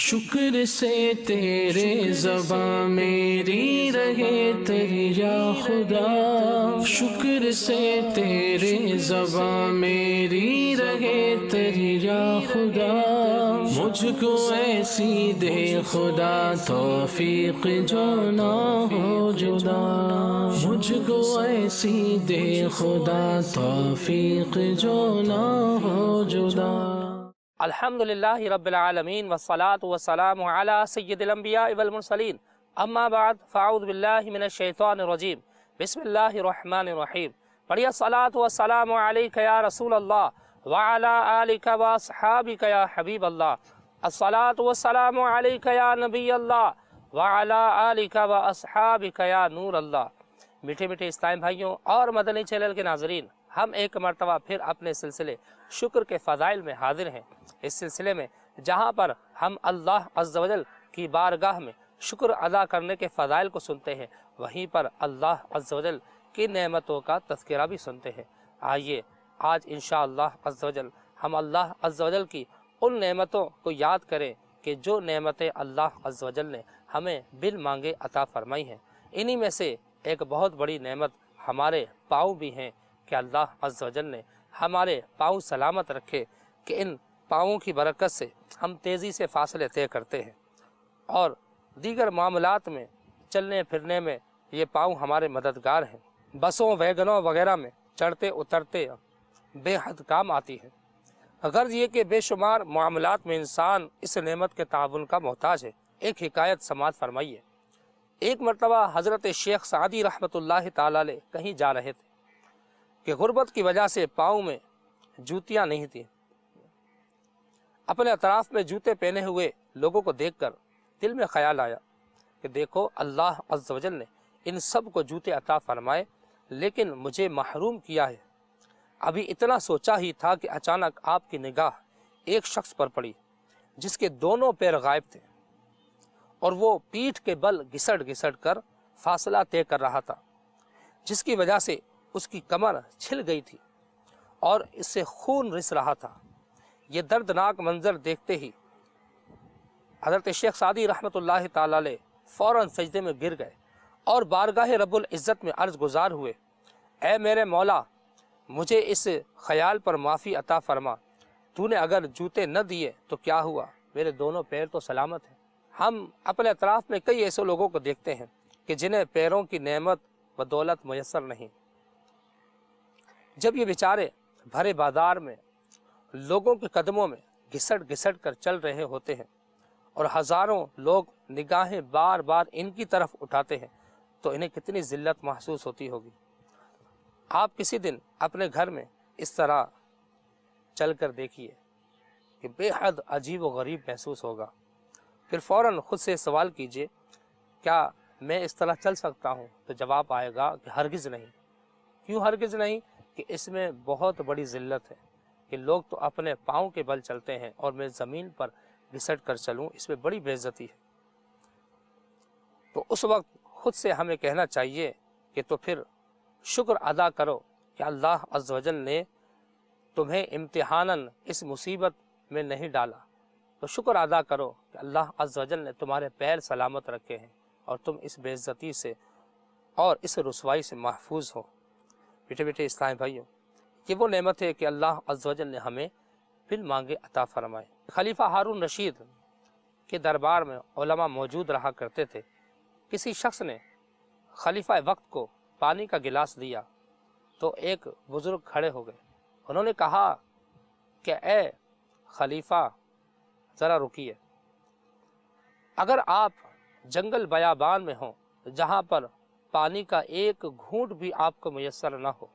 شکر سے تیرے زباں میری رہے تیری یا خدا، شکر سے تیرے زباں میری رہے تیری یا خدا، مجھ کو ایسی دے خدا توفیق جو نہ ہو جدا، مجھ کو ایسی دے خدا توفیق جو نہ ہو جدا۔ الحمدللہ رب العالمین والصلاة والسلام علی سید الانبیاء والمرسلین، اما بعد فاعوذ باللہ من الشیطان الرجیم، بسم اللہ الرحمن الرحیم۔ پڑھیے الصلاة والسلام علیک یا رسول اللہ وعلی آلک واصحابک یا حبیب اللہ، الصلاة والسلام علیک یا نبی اللہ وعلی آلک واصحابک یا نور اللہ۔ میٹھے میٹھے اسلام بھائیوں اور مدنی چینل کے ناظرین، ہم ایک مرتبہ پھر اپنے سلسلے شکر کے فضائل میں حاضر ہیں۔ اس سلسلے میں جہاں پر ہم اللہ عز و جل کی بارگاہ میں شکر ادا کرنے کے فضائل کو سنتے ہیں، وہیں پر اللہ عز و جل کی نعمتوں کا تذکرہ بھی سنتے ہیں۔ آئیے آج انشاءاللہ عز و جل ہم اللہ عز و جل کی ان نعمتوں کو یاد کریں کہ جو نعمتیں اللہ عز و جل نے ہمیں بن مانگے عطا فرمائی ہیں۔ انہی میں سے ایک بہت بڑی نعمت ہمارے پاؤں بھی ہیں کہ اللہ عز و جل نے ہمارے پاؤں سلامت رکھے کہ ان پاؤں کی برکت سے ہم تیزی سے فاصلے طے کرتے ہیں اور دیگر معاملات میں چلنے پھرنے میں یہ پاؤں ہمارے مددگار ہیں۔ بسوں ویگنوں وغیرہ میں چڑھتے اترتے بے حد کام آتی ہے۔ غرض یہ کہ بے شمار معاملات میں انسان اس نعمت کے تعاون کا محتاج ہے۔ ایک حکایت سماعت فرمائیے۔ ایک مرتبہ حضرت شیخ سعدی رحمۃ اللہ تعالی علیہ کہیں جا رہے تھے کہ غربت کی وجہ سے پاؤں میں جوتیاں نہیں تھیں۔ اپنے اطراف میں جوتے پہنے ہوئے لوگوں کو دیکھ کر دل میں خیال آیا کہ دیکھو اللہ عز و جل نے ان سب کو جوتے عطا فرمائے لیکن مجھے محروم کیا ہے۔ ابھی اتنا سوچا ہی تھا کہ اچانک آپ کی نگاہ ایک شخص پر پڑی جس کے دونوں پیر غائب تھے اور وہ پیٹھ کے بل گھسٹ گھسٹ کر فاصلہ طے کر رہا تھا، جس کی وجہ سے اس کی کمر چھل گئی تھی اور اس سے خون رس رہا تھا۔ یہ دردناک منظر دیکھتے ہی حضرت شیخ سعدی رحمۃ اللہ تعالی علیہ فوراً سجدے میں گر گئے اور بارگاہ رب العزت میں عرض گزار ہوئے، اے میرے مولا، مجھے اس خیال پر معافی عطا فرما، تو نے اگر جوتے نہ دیے تو کیا ہوا، میرے دونوں پیر تو سلامت ہیں۔ ہم اپنے اطراف میں کئی ایسے لوگوں کو دیکھتے ہیں کہ جنہیں پیروں کی نعمت و دولت میسر نہیں۔ جب یہ بیچارے بھرے بازار میں لوگوں کے قدموں میں گھسٹ گھسٹ کر چل رہے ہوتے ہیں اور ہزاروں لوگ نگاہیں بار بار ان کی طرف اٹھاتے ہیں تو انہیں کتنی ذلت محسوس ہوتی ہوگی۔ آپ کسی دن اپنے گھر میں اس طرح چل کر دیکھیے کہ بے حد عجیب و غریب محسوس ہوگا۔ پھر فوراً خود سے سوال کیجئے، کیا میں اس طرح چل سکتا ہوں؟ تو جواب آئے گا کہ ہرگز نہیں۔ کیوں ہرگز نہیں؟ کہ اس میں بہت بڑی ذلت ہے کہ لوگ تو اپنے پاؤں کے بل چلتے ہیں اور میں زمین پر گھسٹ کر چلوں، اس میں بڑی بے عزتی ہے۔ تو اس وقت خود سے ہمیں کہنا چاہیے کہ تو پھر شکر ادا کرو کہ اللہ عز و جل نے تمہیں امتحاناً اس مصیبت میں نہیں ڈالا، تو شکر ادا کرو کہ اللہ عز و جل نے تمہارے پیر سلامت رکھے ہیں اور تم اس بے عزتی سے اور اس رسوائی سے محفوظ ہو۔ بیٹے بیٹے اسلام بھائیوں، یہ وہ نعمت ہے کہ اللہ عز و جل نے ہمیں بن مانگے عطا فرمائے۔ خلیفہ ہارون رشید کے دربار میں علماء موجود رہا کرتے تھے۔ کسی شخص نے خلیفہ وقت کو پانی کا گلاس دیا تو ایک بزرگ کھڑے ہو گئے۔ انہوں نے کہا کہ اے خلیفہ ذرا رکیے، اگر آپ جنگل بیابان میں ہوں جہاں پر پانی کا ایک گھونٹ بھی آپ کو میسر نہ ہو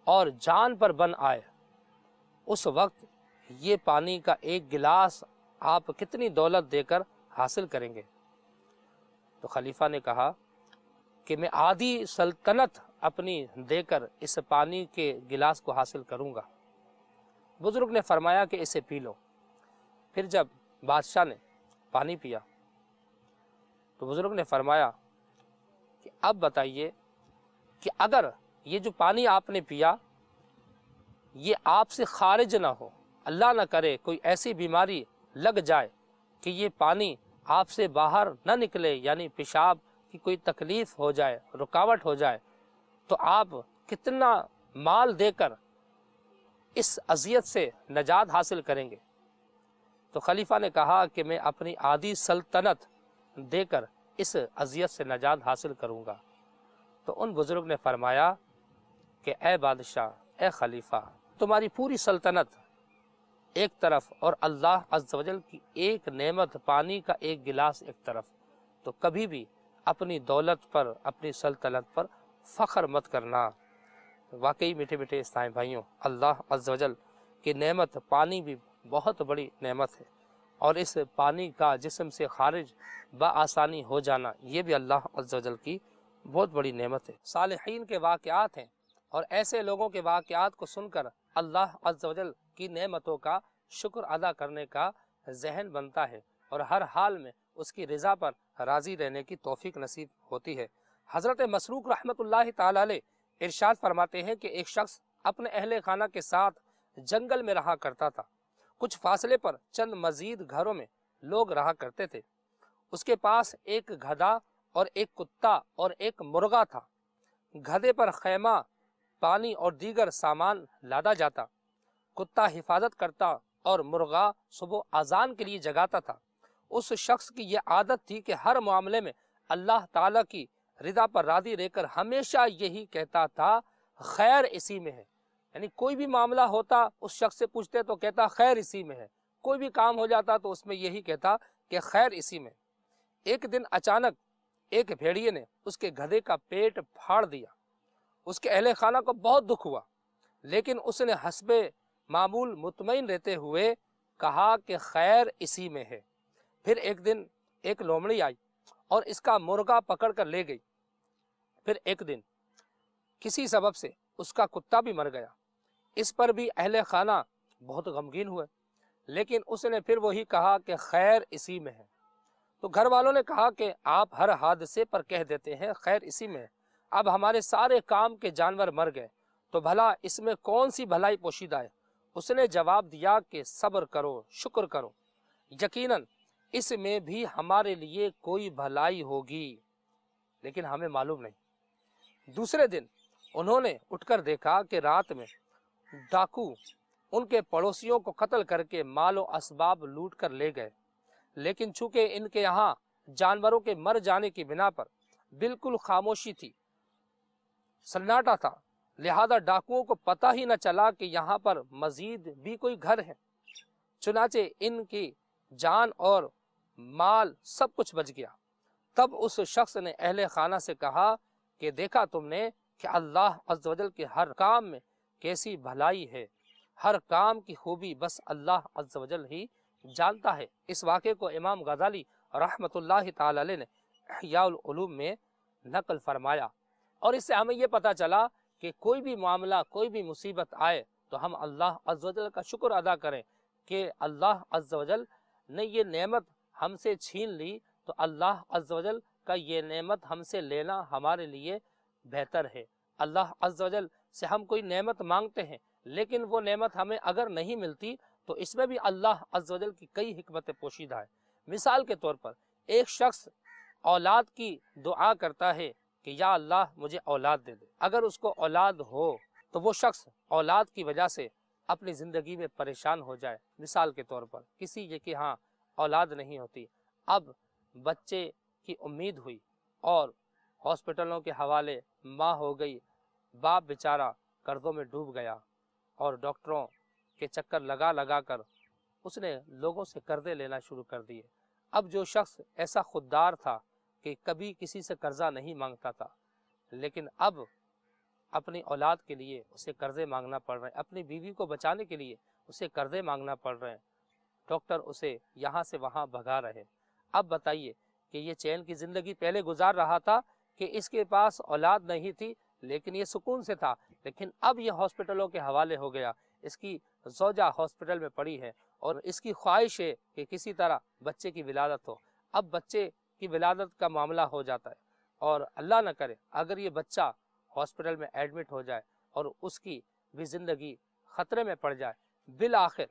اور جان پر بن آئے، اس وقت یہ پانی کا ایک گلاس آپ کتنی دولت دے کر حاصل کریں گے؟ تو خلیفہ نے کہا کہ میں آدھی سلطنت اپنی دے کر اس پانی کے گلاس کو حاصل کروں گا۔ بزرگ نے فرمایا کہ اسے پی لو۔ پھر جب بادشاہ نے پانی پیا تو بزرگ نے فرمایا کہ اب بتائیے کہ اگر یہ جو پانی آپ نے پیا یہ آپ سے خارج نہ ہو، اللہ نہ کرے کوئی ایسی بیماری لگ جائے کہ یہ پانی آپ سے باہر نہ نکلے، یعنی پیشاب کی کوئی تکلیف ہو جائے، رکاوٹ ہو جائے، تو آپ کتنا مال دے کر اس اذیت سے نجات حاصل کریں گے؟ تو خلیفہ نے کہا کہ میں اپنی آدھی سلطنت دے کر اس اذیت سے نجات حاصل کروں گا۔ تو ان بزرگ نے فرمایا کہ اے بادشاہ، اے خلیفہ، تمہاری پوری سلطنت ایک طرف اور اللہ عز و جل کی ایک نعمت پانی کا ایک گلاس ایک طرف، تو کبھی بھی اپنی دولت پر، اپنی سلطنت پر فخر مت کرنا۔ واقعی میٹھے میٹھے اسلام بھائیوں، اللہ عز و جل کی نعمت پانی بھی بہت بڑی نعمت ہے، اور اس پانی کا جسم سے خارج بآسانی ہو جانا یہ بھی اللہ عز و جل کی بہت بڑی نعمت ہے۔ صالحین کے واقعات ہیں، اور ایسے لوگوں کے واقعات کو سن کر اللہ عز و جل کی نعمتوں کا شکر ادا کرنے کا ذہن بنتا ہے، اور ہر حال میں اس کی رضا پر راضی رہنے کی توفیق نصیب ہوتی ہے۔ حضرت مسروق رحمۃ اللہ تعالی علیہ ارشاد فرماتے ہیں کہ ایک شخص اپنے اہل خانہ کے ساتھ جنگل میں رہا کرتا تھا۔ کچھ فاصلے پر چند مزید گھروں میں لوگ رہا کرتے تھے۔ اس کے پاس ایک گدھا اور ایک کتا اور ایک مرغا تھا۔ گدھے پر خیمہ، پانی اور دیگر سامان لادا جاتا، کتا حفاظت کرتا اور مرغا صبح اذان کے لیے جگاتا تھا۔ اس شخص کی یہ عادت تھی کہ ہر معاملے میں اللہ تعالیٰ کی رضا پر راضی رہ کر ہمیشہ یہی کہتا تھا، خیر اسی میں ہے۔ یعنی کوئی بھی معاملہ ہوتا اس شخص سے پوچھتے تو کہتا خیر اسی میں ہے، کوئی بھی کام ہو جاتا تو اس میں یہی کہتا کہ خیر اسی میں۔ ایک دن اچانک ایک بھیڑیے نے اس کے گدھے کا پیٹ پھاڑ دیا۔ اس کے اہل خانہ کو بہت دکھ ہوا، لیکن اس نے حسب معمول مطمئن رہتے ہوئے کہا کہ خیر اسی میں ہے۔ پھر ایک دن ایک لومڑی آئی اور اس کا مرغا پکڑ کر لے گئی۔ پھر ایک دن کسی سبب سے اس کا کتا بھی مر گیا۔ اس پر بھی اہل خانہ بہت غمگین ہوئے، لیکن اس نے پھر وہی کہا کہ خیر اسی میں ہے۔ تو گھر والوں نے کہا کہ آپ ہر حادثے پر کہہ دیتے ہیں خیر اسی میں ہے، اب ہمارے سارے کام کے جانور مر گئے تو بھلا اس میں کون سی بھلائی پوشیدہ ہے؟ اس نے جواب دیا کہ صبر کرو، شکر کرو، یقیناً اس میں بھی ہمارے لیے کوئی بھلائی ہوگی، لیکن ہمیں معلوم نہیں۔ دوسرے دن انہوں نے اٹھ کر دیکھا کہ رات میں ڈاکو ان کے پڑوسیوں کو قتل کر کے مال و اسباب لوٹ کر لے گئے، لیکن چونکہ ان کے یہاں جانوروں کے مر جانے کی بنا پر بالکل خاموشی تھی، سناٹا تھا، لہذا ڈاکوؤں کو پتہ ہی نہ چلا کہ یہاں پر مزید بھی کوئی گھر ہے۔ چنانچہ ان کی جان اور مال سب کچھ بچ گیا۔ تب اس شخص نے اہل خانہ سے کہا کہ دیکھا تم نے کہ اللہ عز و جل کے ہر کام میں کیسی بھلائی ہے، ہر کام کی خوبی بس اللہ عز و جل ہی جانتا ہے۔ اس واقعے کو امام غزالی رحمۃ اللہ تعالی علیہ نے احیاء العلوم میں نقل فرمایا، اور اس سے ہمیں یہ پتہ چلا کہ کوئی بھی معاملہ، کوئی بھی مصیبت آئے تو ہم اللہ عز و جل کا شکر ادا کریں کہ اللہ عز و جل نے یہ نعمت ہم سے چھین لی، تو اللہ عز و جل کا یہ نعمت ہم سے لینا ہمارے لیے بہتر ہے۔ اللہ عز و جل سے ہم کوئی نعمت مانگتے ہیں، لیکن وہ نعمت ہمیں اگر نہیں ملتی تو اس میں بھی اللہ عز و جل کی کئی حکمتیں پوشیدہ ہیں۔ مثال کے طور پر ایک شخص اولاد کی دعا کرتا ہے کہ یا اللہ مجھے اولاد دے دے۔ اگر اس کو اولاد ہو تو وہ شخص اولاد کی وجہ سے اپنی زندگی میں پریشان ہو جائے۔ مثال کے طور پر کسی کے ہاں اولاد نہیں ہوتی، اب بچے کی امید ہوئی اور ہاسپٹلوں کے حوالے ماں ہو گئی، باپ بیچارہ قرضوں میں ڈوب گیا اور ڈاکٹروں کے چکر لگا لگا کر اس نے لوگوں سے قرضے لینا شروع کر دیے۔ اب جو شخص ایسا خوددار تھا کہ کبھی کسی سے قرضہ نہیں مانگتا تھا، لیکن اب اپنی اولاد کے لیے اسے قرضے مانگنا پڑ رہے ہیں، اپنی بیوی کو بچانے کے لیے اسے قرضے مانگنا پڑ رہے ہیں، ڈاکٹر اسے یہاں سے وہاں بھگا رہے۔ اب بتائیے کہ یہ چین کی زندگی پہلے گزار رہا تھا کہ اس کے پاس اولاد نہیں تھی لیکن یہ سکون سے تھا، لیکن اب یہ ہاسپٹلوں کے حوالے ہو گیا، اس کی زوجہ ہاسپٹل میں پڑی ہے اور اس کی خواہش ہے کہ کسی طرح بچے کی ولادت ہو۔ اب بچے کی ولادت کا معاملہ ہو جاتا ہے، اور اللہ نہ کرے اگر یہ بچہ ہاسپٹل میں ایڈمٹ ہو جائے اور اس کی بھی زندگی خطرے میں پڑ جائے، بالآخر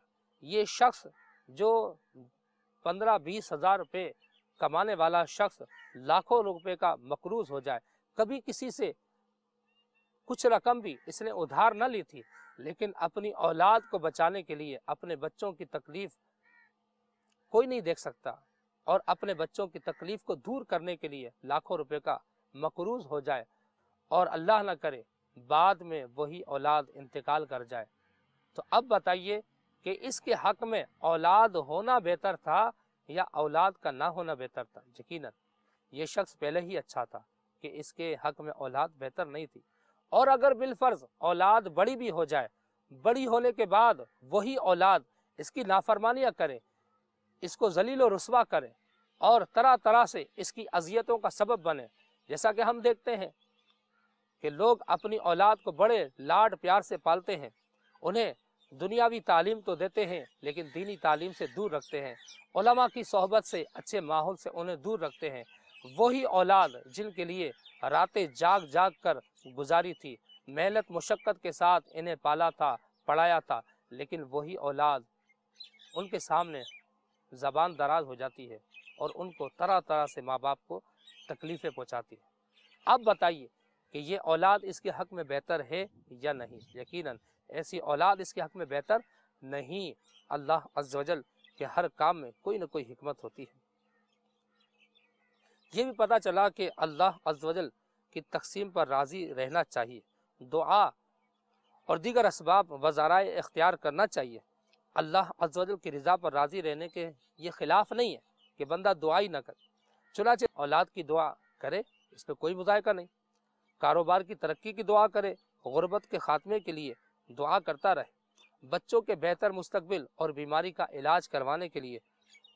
یہ شخص جو 15-20 ہزار روپے کمانے والا شخص لاکھوں روپے کا مقروض ہو جائے، کبھی کسی سے کچھ رقم بھی اس نے ادھار نہ لی تھی، لیکن اپنی اولاد کو بچانے کے لیے اپنے بچوں کی تکلیف کوئی نہیں دیکھ سکتا، اور اپنے بچوں کی تکلیف کو دور کرنے کے لیے لاکھوں روپے کا مقروض ہو جائے، اور اللہ نہ کرے بعد میں وہی اولاد انتقال کر جائے، تو اب بتائیے کہ اس کے حق میں اولاد ہونا بہتر تھا یا اولاد کا نہ ہونا بہتر تھا؟ یقیناً یہ شخص پہلے ہی اچھا تھا کہ اس کے حق میں اولاد بہتر نہیں تھی، اور اگر بالفرض اولاد بڑی بھی ہو جائے، بڑی ہونے کے بعد وہی اولاد اس کی نافرمانیاں کرے، اس کو ذلیل و رسوا کرے، اور طرح طرح سے اس کی اذیتوں کا سبب بنے، جیسا کہ ہم دیکھتے ہیں کہ لوگ اپنی اولاد کو بڑے لاڈ پیار سے پالتے ہیں، انہیں دنیاوی تعلیم تو دیتے ہیں لیکن دینی تعلیم سے دور رکھتے ہیں، علماء کی صحبت سے، اچھے ماحول سے انہیں دور رکھتے ہیں، وہی اولاد جن کے لیے راتیں جاگ جاگ کر گزاری تھی، محنت مشقت کے ساتھ انہیں پالا تھا، پڑھایا تھا، لیکن وہی اولاد ان کے سامنے زبان دراز ہو جاتی ہے اور ان کو طرح طرح سے ماں باپ کو تکلیفیں پہنچاتی ہے۔ اب بتائیے کہ یہ اولاد اس کے حق میں بہتر ہے یا نہیں؟ یقیناً ایسی اولاد اس کے حق میں بہتر نہیں۔ اللہ عز و جل کے ہر کام میں کوئی نہ کوئی حکمت ہوتی ہے۔ یہ بھی پتہ چلا کہ اللہ عز و جل کی تقسیم پر راضی رہنا چاہیے، دعا اور دیگر اسباب و ذرائع اختیار کرنا چاہیے۔ اللہ عز و جل کی رضا پر راضی رہنے کے یہ خلاف نہیں ہے کہ بندہ دعا ہی نہ کرے، چنانچہ اولاد کی دعا کرے، اس میں کوئی مذائقہ نہیں، کاروبار کی ترقی کی دعا کرے، غربت کے خاتمے کے لیے دعا کرتا رہے، بچوں کے بہتر مستقبل اور بیماری کا علاج کروانے کے لیے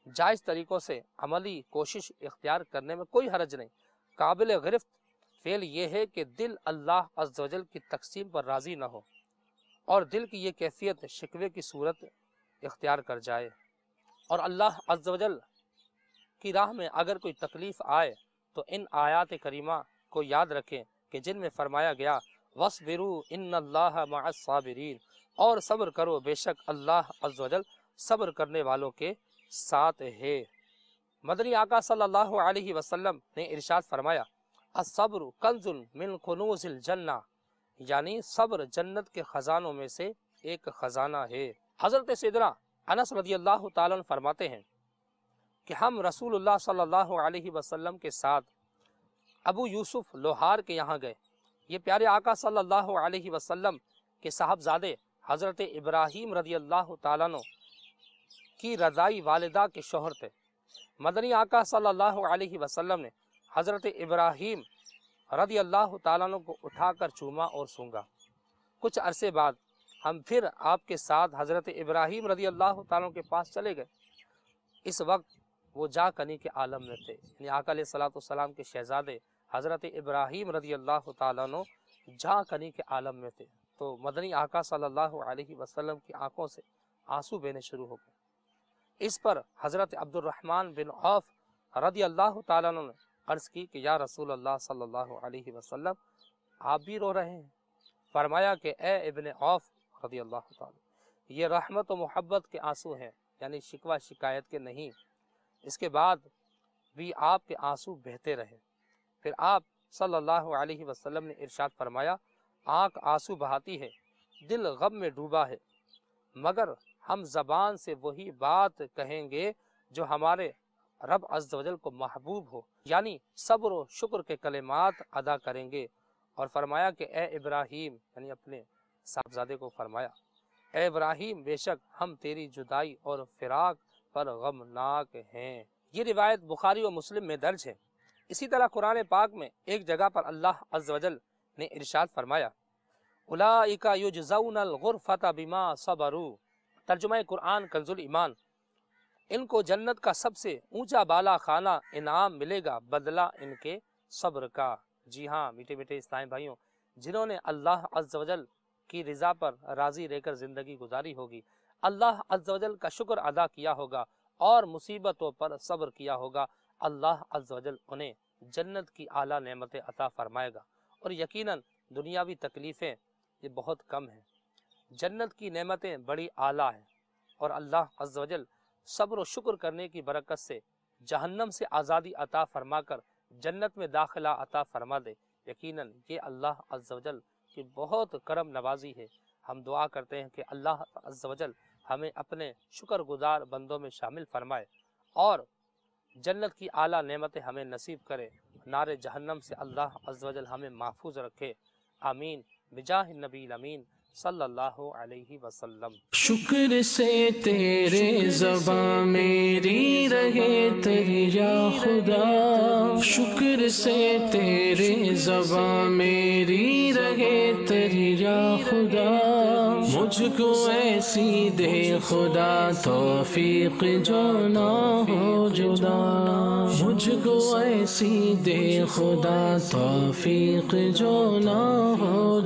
جائز طریقوں سے عملی کوشش اختیار کرنے میں کوئی حرج نہیں۔ قابل گرفت فعل یہ ہے کہ دل اللہ عز و جل کی تقسیم پر راضی نہ ہو اور دل کی یہ کیفیت شکوے کی صورت اختیار کر جائے، اور اللہ عز و جل کی راہ میں اگر کوئی تکلیف آئے تو ان آیات کریمہ کو یاد رکھیں کہ جن میں فرمایا گیا وَاصْبِرُوا إِنَّ اللَّهَ مَعَ الصَّابِرِينَ، اور صبر کرو، بے شک اللہ عز و جل صبر کرنے والوں کے ساتھ ہے۔ مدنی آقا صلی اللہ علیہ وسلم نے ارشاد فرمایا الصبر کنز من کنوز الجنہ، یعنی صبر جنت کے خزانوں میں سے ایک خزانہ ہے۔ حضرت سیدنا انس رضی اللہ تعالیٰ عنہ فرماتے ہیں کہ ہم رسول اللہ صلی اللہ علیہ وسلم کے ساتھ ابو یوسف لوہار کے یہاں گئے۔ یہ پیارے آقا صلی اللہ علیہ وسلم کے صاحبزادے حضرت ابراہیم رضی اللہ تعالیٰ عنہ کی رضائی والدہ کے شوہر تھے۔ مدنی آقا صلی اللہ علیہ وسلم نے حضرت ابراہیم رضی اللہ تعالیٰ عنہ کو اٹھا کر چوما اور سونگا۔ کچھ عرصے بعد ہم پھر آپ کے ساتھ حضرت ابراہیم رضی اللہ تعالیٰ عنہ کے پاس چلے گئے۔ اس وقت وہ جا کنی کے عالم میں تھے، یعنی آقا علیہ السلام کے شہزادے حضرت ابراہیم رضی اللہ تعالیٰ عنہ جا کنی کے عالم میں تھے، تو مدنی آقا صلی اللہ علیہ وسلم کی آنکھوں سے آنسو بہنے شروع ہو گئے۔ اس پر حضرت عبد الرحمن بن عوف رضی اللہ تعالیٰ عنہ نے عرض کی کہ یا رسول اللہ صلی اللہ علیہ وسلم آپ بھی رو رہے ہیں؟ فرمایا کہ اے ابن عوف رضی اللہ تعالیٰ، یہ رحمت و محبت کے آنسو ہیں، یعنی شکوہ شکایت کے نہیں۔ اس کے بعد بھی آپ کے آنسو بہتے رہے۔ پھر آپ صلی اللہ علیہ وسلم نے ارشاد فرمایا آنکھ آنسو بہاتی ہے، دل غم میں ڈوبا ہے، مگر ہم زبان سے وہی بات کہیں گے جو ہمارے رب عز و جل کو محبوب ہو، یعنی صبر و شکر کے کلمات ادا کریں گے۔ اور فرمایا کہ اے ابراہیم، یعنی اپنے صاحبزادے کو فرمایا اے ابراہیم، بے شک ہم تیری جدائی اور فراق پر غمناک ہیں۔ یہ روایت بخاری و مسلم میں درج ہے۔ اسی طرح قرآن پاک میں ایک جگہ پر اللہ عز و جل نے ارشاد فرمایا اولئک یجزون الغرفۃ بما صبروا، ترجمہ قرآن کنز ایمان، ان کو جنت کا سب سے اونچا بالا خانہ انعام ملے گا بدلہ ان کے صبر کا۔ جی ہاں میٹھے میٹھے اسلامی بھائیوں، جنہوں نے اللہ عز و جل کی رضا پر راضی رہ کر زندگی گزاری ہوگی، اللہ عز و جل کا شکر ادا کیا ہوگا اور مصیبتوں پر صبر کیا ہوگا، اللہ عز و جل انہیں جنت کی اعلیٰ نعمتیں عطا فرمائے گا۔ اور یقیناً دنیاوی تکلیفیں یہ بہت کم ہیں، جنت کی نعمتیں بڑی اعلیٰ ہیں، اور اللہ عز و جل صبر و شکر کرنے کی برکت سے جہنم سے آزادی عطا فرما کر جنت میں داخلہ عطا فرما دے۔ یقیناً یہ اللہ عز و جل کی بہت کرم نوازی ہے۔ ہم دعا کرتے ہیں کہ اللہ عز و جل ہمیں اپنے شکر گزار بندوں میں شامل فرمائے اور جنت کی اعلیٰ نعمتیں ہمیں نصیب کرے، نار جہنم سے اللہ عز و جل ہمیں محفوظ رکھے، آمین بجاہ النبی الامین صلی اللہ علیہ وسلم۔ شکر سے تیرے زباں میری رہے تیری یا خدا، شکر سے تیرے زباں میری رہے تیری یا خدا، مجھ کو ایسی دے خدا توفیق جو نہ ہو جدا، مجھ کو ایسی دے خدا توفیق جو نہ ہو